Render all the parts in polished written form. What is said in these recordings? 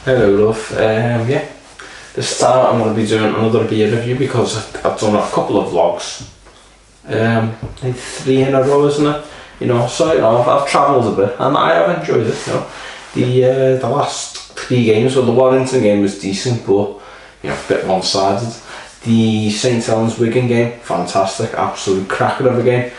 Hello love, yeah, this time I'm going to be doing another beer review because I've done a couple of vlogs, like 3 in a row, isn't it? You know, so you know, I've travelled a bit and I have enjoyed it, you know. The last 3 games, well the Warrington game was decent but, you know, a bit one-sided. The St Helens Wigan game, fantastic, absolute cracker of a game.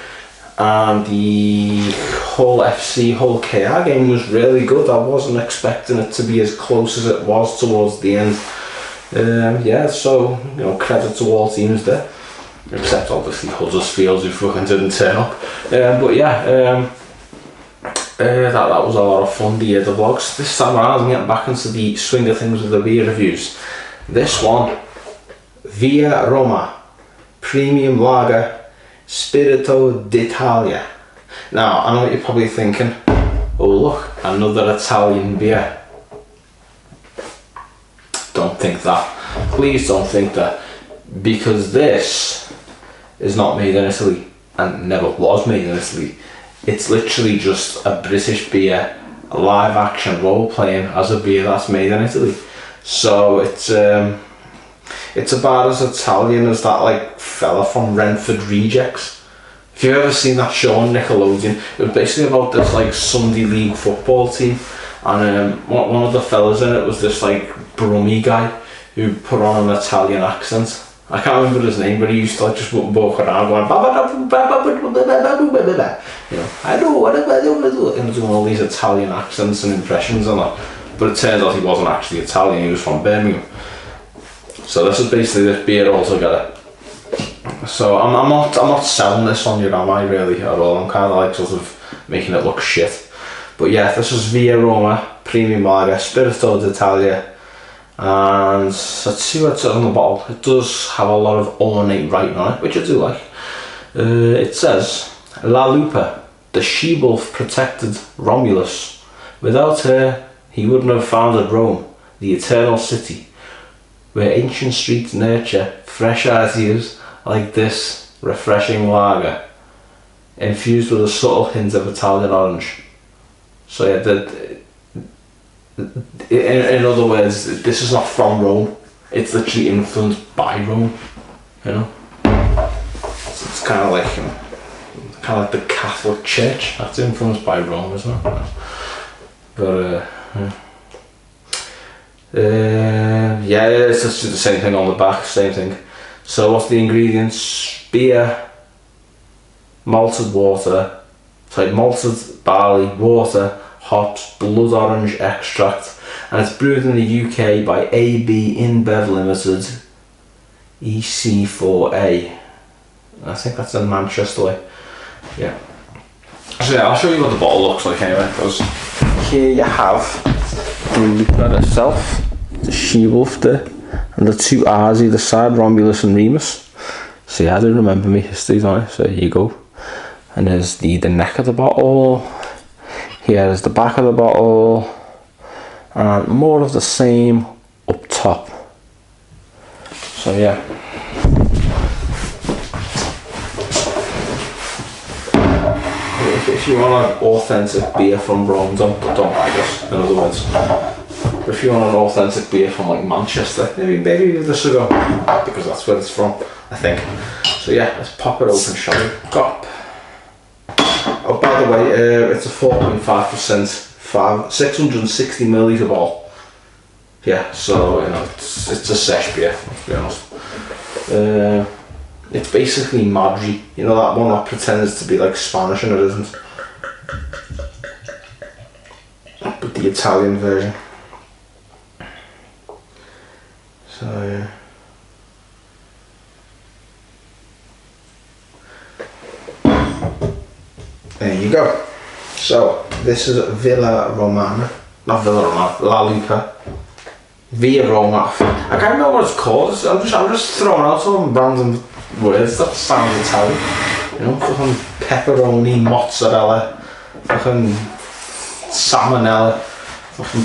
And the Hull FC, Hull KR game was really good. I wasn't expecting it to be as close as it was towards the end. Yeah, so, you know, credit to all teams there. Except obviously Huddersfield, who fucking didn't turn up. But yeah, that was a lot of fun, the vlogs. This time around I'm getting back into the swing of things with the beer reviews. This one, VIA ROMA Premium Lager Spirito d'Italia. Now, I know what you're probably thinking, oh look, another Italian beer. Don't think that. Please don't think that. Because this is not made in Italy, and never was made in Italy. It's literally just a British beer, a live action role playing as a beer that's made in Italy. So it's about as Italian as that like fella from Renford Rejects. If you've ever seen that show on Nickelodeon, it was basically about this like Sunday league football team, and one of the fellas in it was this like Brummy guy who put on an Italian accent. I can't remember his name, but he used to like just walk around going, you know, I know what I do, and doing all these Italian accents and impressions and that. But it turns out he wasn't actually Italian; he was from Birmingham. So this is basically this beer altogether. So I'm not selling this on you, am I, really, at all? I'm kind of like sort of making it look shit. But yeah, this is VIA ROMA Premium Lager Spirito d'Italia, and let's see what's on the bottle. It does have a lot of ornate writing on it, which I do like. It says, La Lupa, the she-wolf protected Romulus. Without her, he wouldn't have founded Rome, the eternal city, where ancient streets nurture fresh ideas like this refreshing lager, infused with a subtle hint of Italian orange. So yeah, in other words, this is not from Rome, it's literally influenced by Rome, you know. So it's kind of like the Catholic Church, that's influenced by Rome, isn't it? But yeah, it's just the same thing on the back, same thing. So what's the ingredients? Beer, malted barley, water, hops, blood orange extract, and it's brewed in the UK by AB InBev Limited, EC4A. I think that's in Manchester. Yeah. So yeah, I'll show you what the bottle looks like anyway, because here you have the Lupa itself, the she-wolf there, and the 2 R's either side, Romulus and Remus. See, I do remember my histories on it, so here you go. And there's the neck of the bottle, here is the back of the bottle, and more of the same up top. So yeah. If you want an authentic beer from Rome, don't buy this, in other words. If you want an authentic beer from like Manchester, maybe this will go, because that's where it's from, I think. So yeah, let's pop it open, shall we? Got, oh by the way, it's a 4.5%, 660ml bottle. Yeah, so you know, it's a sesh beer, let's be honest. It's basically Madri, you know, that one that pretends to be like Spanish and it isn't. But the Italian version. So yeah. There you go. So this is Villa Romana, not Villa Romana, La Lupa. VIA ROMA. I can't remember what it's called. I'm just throwing out some random words that sound Italian. You know, fucking pepperoni, mozzarella, fucking salmonella, fucking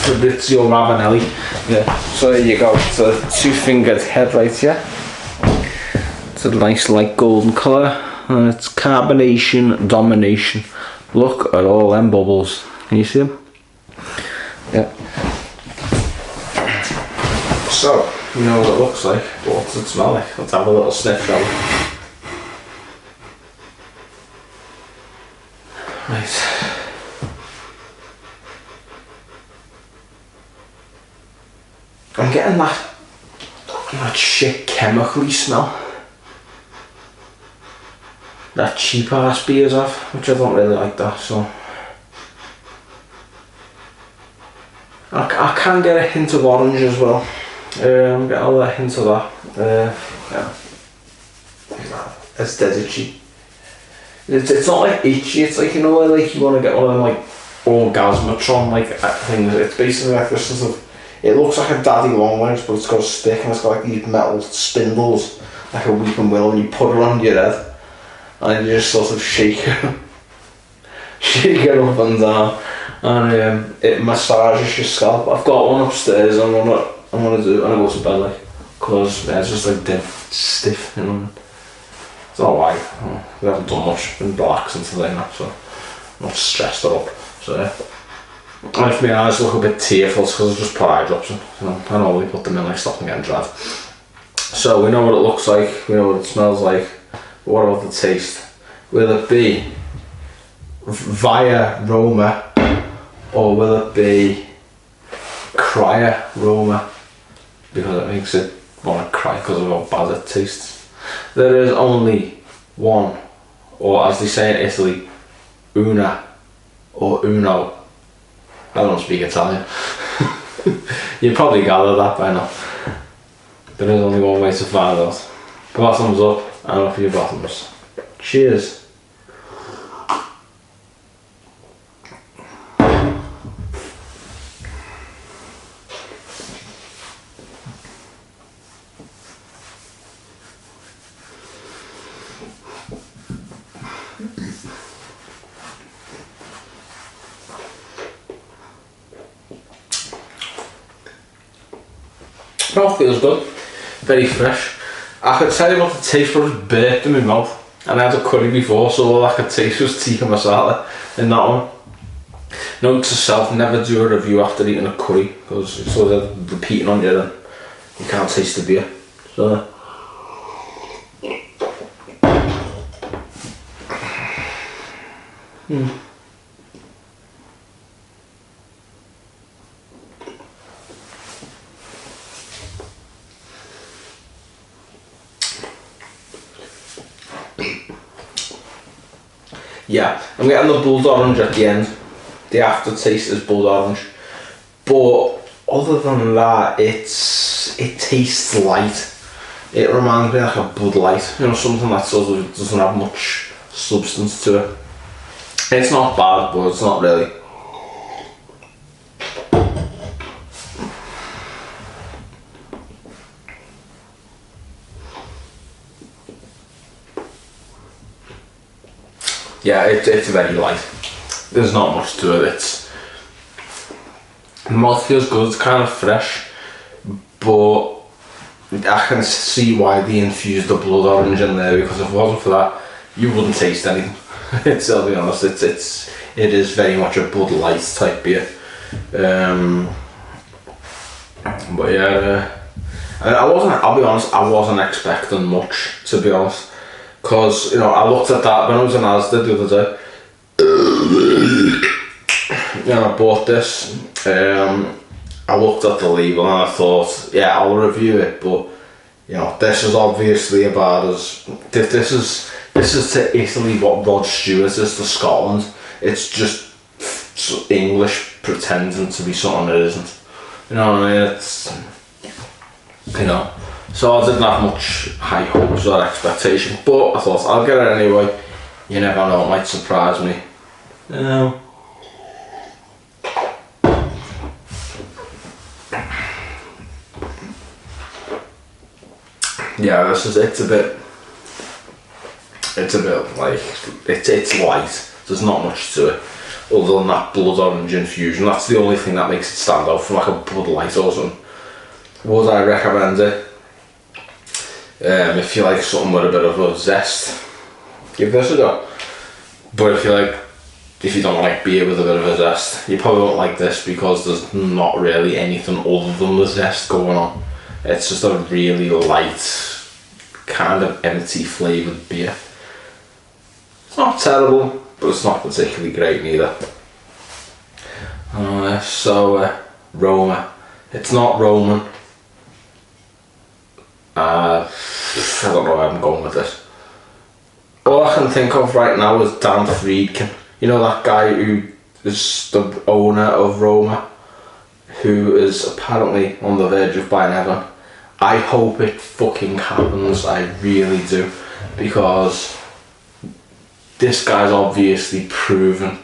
Fabrizio Ravanelli. Yeah. So there you go. It's a 2-fingered head right here. It's a nice light golden colour, and it's carbonation domination. Look at all them bubbles. Can you see them? Yeah. So, you know what it looks like, but what does it smell like? Let's have a little sniff, shall we? Right. I'm getting that shit chemically smell that cheap ass beers have, which I don't really like that, so I can get a hint of orange as well. I'm getting a little hint of that. Yeah. It's dead itchy. It's not like itchy, it's like, you know, like you want to get one of them like orgasmatron like things. It's basically like this sort of, it looks like a daddy long legs, but it's got a stick and it's got like these metal spindles, like a weeping willow, and you put it around your head and you just sort of shake it, shake it up and down, and it massages your scalp. I've got one upstairs and I'm gonna do it when I go to bed, like, cause it's just like dead stiff, you know. It's not why. We haven't done much, been relaxing today now, so I'm not stressed at all. So yeah. And if my eyes look a bit tearful, it's because I've just put eye drops in. You know, I normally put them in, like, stop them getting dried. So we know what it looks like, we know what it smells like, but what about the taste? Will it be VIA ROMA, or will it be VIA ROMA? Because it makes it want to cry because of how bad it tastes. There is only one, or as they say in Italy, una or uno. I don't speak Italian. You probably gathered that by now. There is only one way to find out. Bottoms up and up your bottoms. Cheers. Well, feels good, very fresh. I could tell you what the taste was burnt in my mouth, and I had a curry before, so all I could taste was tikka masala in that one. Note to self, never do a review after eating a curry, because it's sort of repeating on you and you can't taste the beer. So yeah, I'm getting the blood orange at the end. The aftertaste is blood orange, but other than that, it tastes light. It reminds me like a Bud Light, you know, something that sort of doesn't have much substance to it. It's not bad, but it's not really. Yeah, it's very light. There's not much to it. The mouth feels good, it's kind of fresh, but I can see why they infused the blood orange in there, because if it wasn't for that, you wouldn't taste anything. I'll be honest, it is very much a Bud Light type beer. But yeah, I'll be honest, I wasn't expecting much, to be honest. Because, you know, I looked at that when I was in Asda the other day. And I bought this. I looked at the label and I thought, yeah, I'll review it, but you know, this is obviously about as this is to Italy what Rod Stewart is to Scotland. It's just English pretending to be something it isn't. You know what I mean? It's, you know. So I didn't have much high hopes or expectation, but I thought I'll get it anyway. You never know, it might surprise me. Yeah, this is it's a bit like it's light. There's not much to it other than that blood orange infusion. That's the only thing that makes it stand out from like a Bud Light or something. Would I recommend it? If you like something with a bit of a zest, give this a go. But if you like if you don't like beer with a bit of a zest, you probably won't like this because there's not really anything other than the zest going on. It's just a really light, kind of empty flavoured beer. It's not terrible, but it's not particularly great neither. Roma. It's not Roman. I don't know where I'm going with this. All I can think of right now is Dan Friedkin. You know that guy who is the owner of Roma, who is apparently on the verge of buying Everton. I hope it fucking happens, I really do, because this guy's obviously proven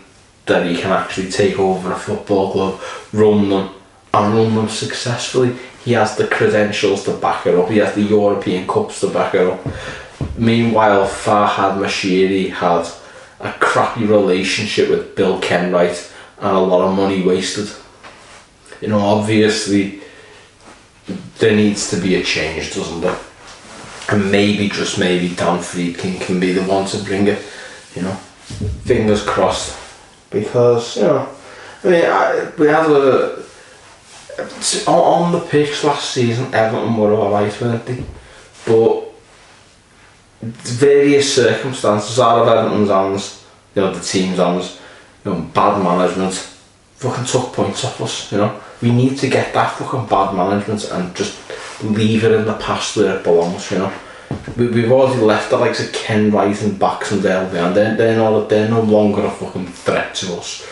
that he can actually take over a football club, run them successfully. He has the credentials to back it up, he has the European Cups to back it up. Meanwhile, Farhad Moshiri had a crappy relationship with Bill Kenwright and a lot of money wasted. You know, obviously there needs to be a change, doesn't there? And maybe, just maybe, Dan Friedkin can be the one to bring it, you know. Fingers crossed. Because, you know, I mean, we had on the pitch last season, Everton were alright, weren't they? But various circumstances out of Everton's hands, you know, the team's hands, you know, bad management fucking took points off us, you know. We need to get that fucking bad management and just leave it in the past where it belongs, you know. We've already left the likes of Ken Wright and Baxendale behind. They're no longer a fucking threat to us.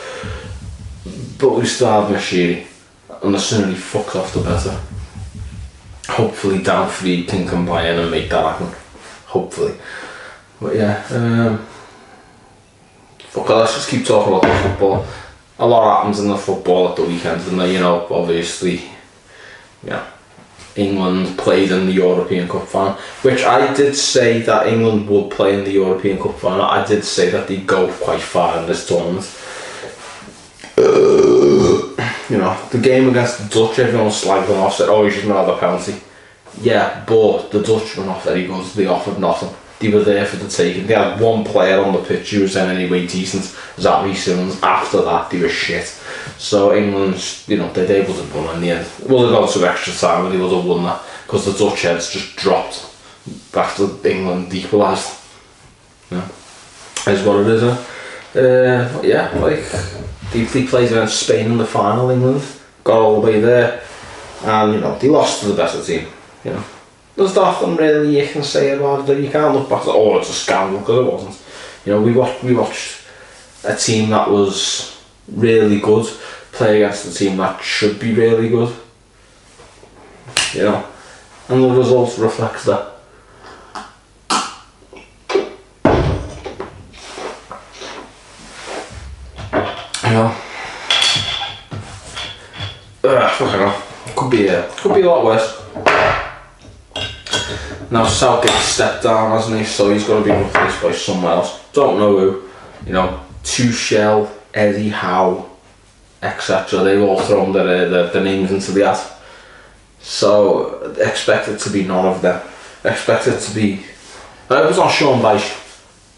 But we still have Moshiri, and the sooner he fucks off the better. Hopefully Dan Friedkin can buy in and make that happen. Hopefully. But yeah, fuck it, let's just keep talking about the football. A lot happens in the football at the weekend, and you know, obviously, yeah, England played in the European Cup final, which I did say that England would play in the European Cup final. I did say that they'd go quite far in this tournament. You know, the game against the Dutch, everyone slagged them off, said, oh, you shouldn't have had a penalty. Yeah, but the Dutch were not very good. They offered nothing. They were there for the taking. They had one player on the pitch who was in any way decent, Zachary Simmons. After that, they were shit. So England, you know, they would have won in the end. Well, they got to extra time, and they would have won that because the Dutch heads just dropped after England equalised. Yeah, is what it is. Yeah, like they played against Spain in the final. England got all the way there, and you know they lost to the better team. You know, there's nothing really you can say about it. You can't look back and say, oh, it's a scandal, because it wasn't. You know, we watched a team that was really good play against a team that should be really good. You know, and the result reflects that. You know, fucking hell. Could be a lot worse. Now Southgate stepped down, hasn't he? So he's going to be replaced by someone else. Don't know who. You know, Tuchel, Eddie Howe, etc. They've all thrown their names into the hat. So expect it to be none of them. Expect it to be. I hope it's not Sean Dyche,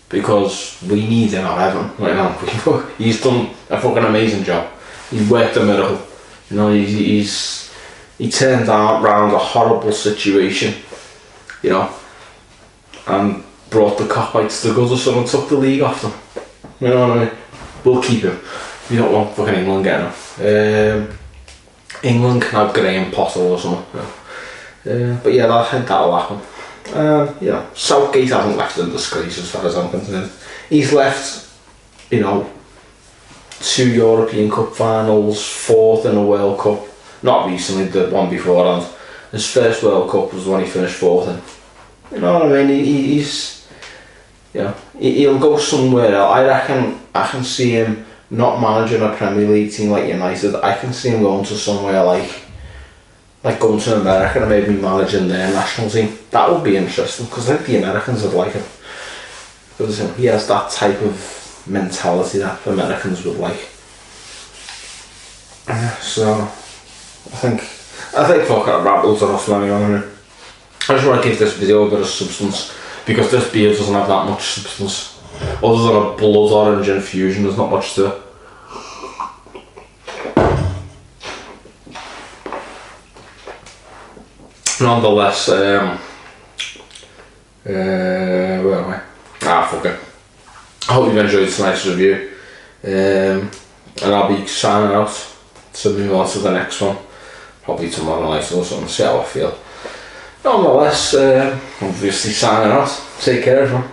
because we need him at Everton right now. He's done a fucking amazing job. He's worked a miracle. You know, he turned around a horrible situation, you know, and brought the Copites to Goodison and took the league off them. You know what I mean? We'll keep him. We don't want fucking England getting him. England can have Graham Potter or something. But yeah, I think that'll happen. You know, Southgate hasn't left in disgrace as far as I'm concerned. He's left, you know, 2 European Cup finals, 4th in a World Cup. Not recently, the one beforehand. His first World Cup was the one he finished 4th in. You know what I mean? He's, you know, he'll go somewhere else. I can see him not managing a Premier League team like United. I can see him going to somewhere like going to America and maybe managing their national team. That would be interesting, because I think the Americans would like him. Because you know, he has that type of mentality that Americans would like. So I think fuck it, rattles are off now. I just want to give this video a bit of substance, because this beer doesn't have that much substance. Other than a blood orange infusion, there's not much to it. Nonetheless, where am I? Fuck it. I hope you've enjoyed tonight's review. And I'll be signing out to move on to the next one. Probably tomorrow night or something, see how I feel. Nonetheless, obviously signing out. Take care everyone.